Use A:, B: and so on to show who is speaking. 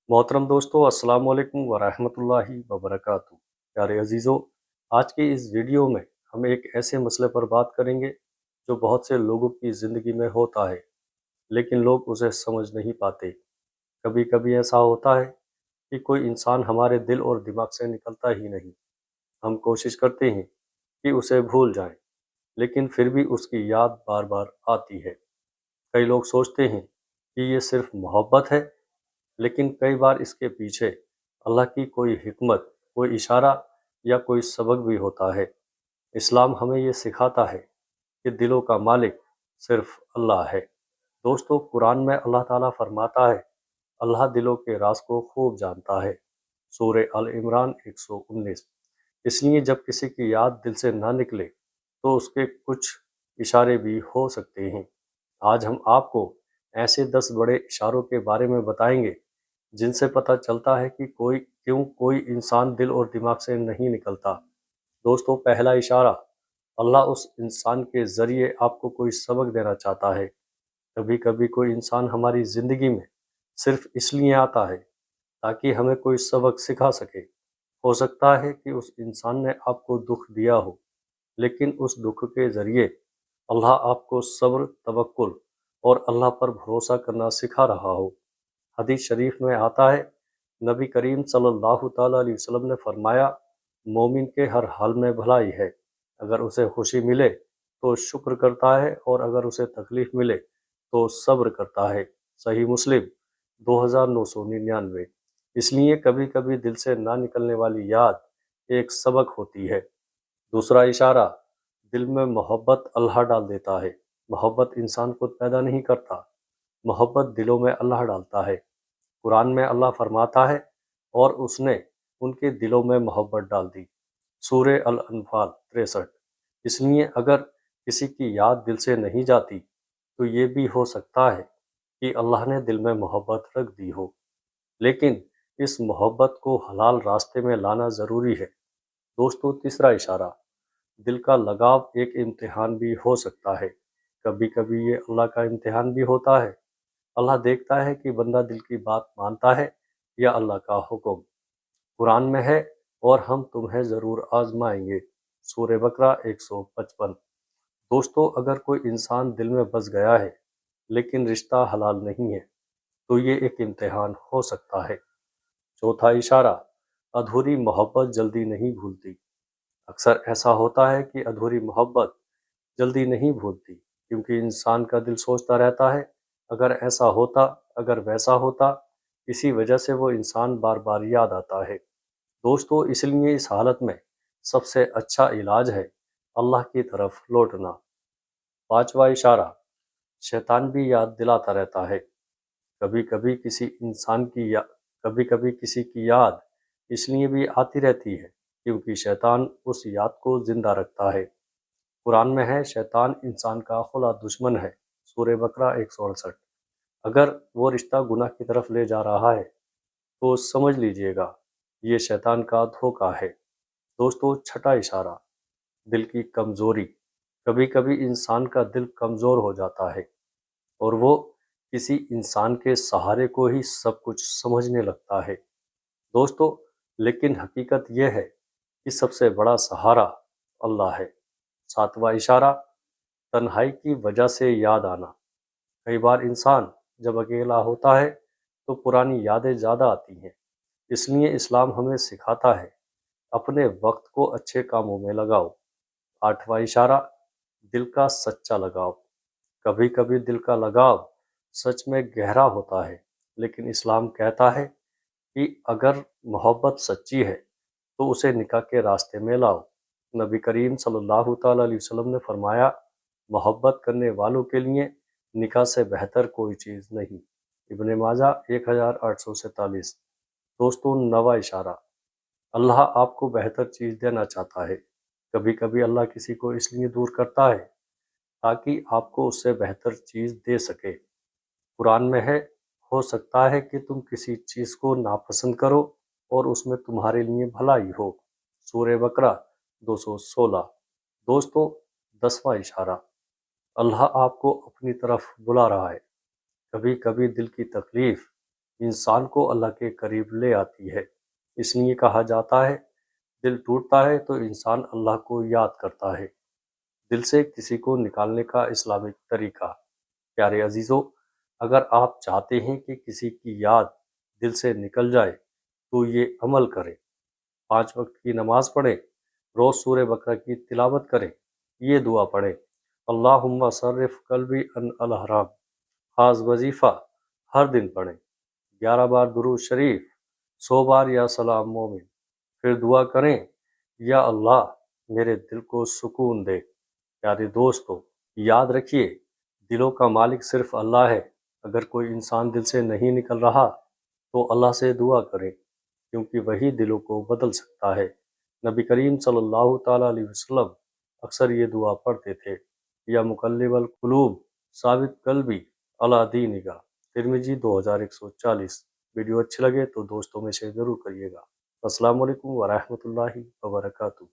A: मोहतरम दोस्तों, अस्सलाम वालेकुम वरहमतुल्लाहि वबरकातुहू। प्यारे अजीज़ों, आज की इस वीडियो में हम एक ऐसे मसले पर बात करेंगे जो बहुत से लोगों की ज़िंदगी में होता है, लेकिन लोग उसे समझ नहीं पाते। कभी कभी ऐसा होता है कि कोई इंसान हमारे दिल और दिमाग से निकलता ही नहीं। हम कोशिश करते हैं कि उसे भूल जाएं, लेकिन फिर भी उसकी याद बार बार आती है। कई लोग सोचते हैं कि ये सिर्फ मोहब्बत है, लेकिन कई बार इसके पीछे अल्लाह की कोई हिकमत, कोई इशारा या कोई सबक भी होता है। इस्लाम हमें ये सिखाता है कि दिलों का मालिक सिर्फ अल्लाह है। दोस्तों, कुरान में अल्लाह ताला फरमाता है, अल्लाह दिलों के राज को खूब जानता है। सूरह अल इमरान 119। इसलिए जब किसी की याद दिल से ना निकले तो उसके कुछ इशारे भी हो सकते हैं। आज हम आपको ऐसे 10 बड़े इशारों के बारे में बताएंगे जिनसे पता चलता है कि कोई इंसान दिल और दिमाग से नहीं निकलता। दोस्तों, पहला इशारा, अल्लाह उस इंसान के ज़रिए आपको कोई सबक देना चाहता है। कभी कभी कोई इंसान हमारी ज़िंदगी में सिर्फ इसलिए आता है ताकि हमें कोई सबक सिखा सके। हो सकता है कि उस इंसान ने आपको दुख दिया हो, लेकिन उस दुख के ज़रिए अल्लाह आपको सब्र, तवक्कुल और अल्लाह पर भरोसा करना सिखा रहा हो। हदीस शरीफ में आता है, नबी करीम सल्लल्लाहु ताला अलैहि वसल्लम ने फरमाया, मोमिन के हर हाल में भलाई है। अगर उसे खुशी मिले तो शुक्र करता है, और अगर उसे तकलीफ मिले तो सब्र करता है। सही मुस्लिम 2999। इसलिए कभी कभी दिल से ना निकलने वाली याद एक सबक होती है। दूसरा इशारा, दिल में मोहब्बत अल्लाह डाल देता है। मोहब्बत इंसान खुद पैदा नहीं करता, मोहब्बत दिलों में अल्लाह डालता है। कुरान में अल्लाह फरमाता है, और उसने उनके दिलों में मोहब्बत डाल दी। सूरह अल अनफाल 63। इसलिए अगर किसी की याद दिल से नहीं जाती तो ये भी हो सकता है कि अल्लाह ने दिल में मोहब्बत रख दी हो, लेकिन इस मोहब्बत को हलाल रास्ते में लाना ज़रूरी है। दोस्तों, तीसरा इशारा, दिल का लगाव एक इम्तिहान भी हो सकता है। कभी कभी ये अल्लाह का इम्तिहान भी होता है। अल्लाह देखता है कि बंदा दिल की बात मानता है या अल्लाह का हुक्म। कुरान में है, और हम तुम्हें ज़रूर आजमाएंगे। सूरह बकरा 155। दोस्तों, अगर कोई इंसान दिल में बस गया है लेकिन रिश्ता हलाल नहीं है, तो ये एक इम्तिहान हो सकता है। चौथा इशारा, अधूरी मोहब्बत जल्दी नहीं भूलती। अक्सर ऐसा होता है कि अधूरी मोहब्बत जल्दी नहीं भूलती, क्योंकि इंसान का दिल सोचता रहता है, अगर ऐसा होता, अगर वैसा होता। इसी वजह से वो इंसान बार बार याद आता है। दोस्तों, इसलिए इस हालत में सबसे अच्छा इलाज है अल्लाह की तरफ लौटना। पांचवा इशारा, शैतान भी याद दिलाता रहता है। कभी कभी किसी इंसान की या कभी कभी किसी की याद इसलिए भी आती रहती है क्योंकि शैतान उस याद को जिंदा रखता है। कुरान में है, शैतान इंसान का खुला दुश्मन है। सूरह बकरा 168। अगर वो रिश्ता गुनाह की तरफ ले जा रहा है तो समझ लीजिएगा ये शैतान का धोखा है। दोस्तों, छठा इशारा, दिल की कमज़ोरी। कभी कभी इंसान का दिल कमज़ोर हो जाता है और वो किसी इंसान के सहारे को ही सब कुछ समझने लगता है। दोस्तों, लेकिन हकीकत यह है कि सबसे बड़ा सहारा अल्लाह है। सातवां इशारा, तन्हाई की वजह से याद आना। कई बार इंसान जब अकेला होता है तो पुरानी यादें ज़्यादा आती हैं। इसलिए इस्लाम हमें सिखाता है, अपने वक्त को अच्छे कामों में लगाओ। आठवां इशारा, दिल का सच्चा लगाव। कभी कभी दिल का लगाव सच में गहरा होता है, लेकिन इस्लाम कहता है कि अगर मोहब्बत सच्ची है तो उसे निकाह के रास्ते में लाओ। नबी करीम सल्लल्लाहु ताला अलैहि वसल्लम ने फरमाया, मोहब्बत करने वालों के लिए निकाह से बेहतर कोई चीज़ नहीं। इब्ने माजा 1847। दोस्तों, नवा इशारा, अल्लाह आपको बेहतर चीज़ देना चाहता है। कभी कभी अल्लाह किसी को इसलिए दूर करता है ताकि आपको उससे बेहतर चीज़ दे सके। कुरान में है, हो सकता है कि तुम किसी चीज़ को नापसंद करो और उसमें तुम्हारे लिए भलाई हो। सूरह बकरा 216। दोस्तों, 10वां इशारा, अल्लाह आपको अपनी तरफ बुला रहा है। कभी कभी दिल की तकलीफ़ इंसान को अल्लाह के करीब ले आती है। इसलिए कहा जाता है, दिल टूटता है तो इंसान अल्लाह को याद करता है। दिल से किसी को निकालने का इस्लामिक तरीका। प्यारे अजीज़ों, अगर आप चाहते हैं कि किसी की याद दिल से निकल जाए तो ये अमल करें। 5 वक्त की नमाज पढ़ें, रोज़ सूरह बकरा की तिलावत करें, ये दुआ पढ़ें, अल्लाहुम्मा सर्रिफ कल्बी अन अल हराम। ख़ास वजीफ़ा हर दिन पढ़ें, 11 बार दुरूद शरीफ, 100 बार या सलाम मोमिन। फिर दुआ करें, या अल्लाह मेरे दिल को सुकून दे। प्यारे दोस्तों, याद रखिए, दिलों का मालिक सिर्फ अल्लाह है। अगर कोई इंसान दिल से नहीं निकल रहा तो अल्लाह से दुआ करें, क्योंकि वही दिलों को बदल सकता है। नबी करीम सल्लल्लाहु ताला अलैहि वसल्लम अक्सर ये दुआ पढ़ते थे, या मुकल्लिबल कुलूब साबित कल्बी अला दीनिका। तिरमिजी 2140। वीडियो अच्छी लगे तो दोस्तों में शेयर ज़रूर करिएगा। अस्सलाम वालेकुम वरहमतुल्लाहि वबरकातुहू।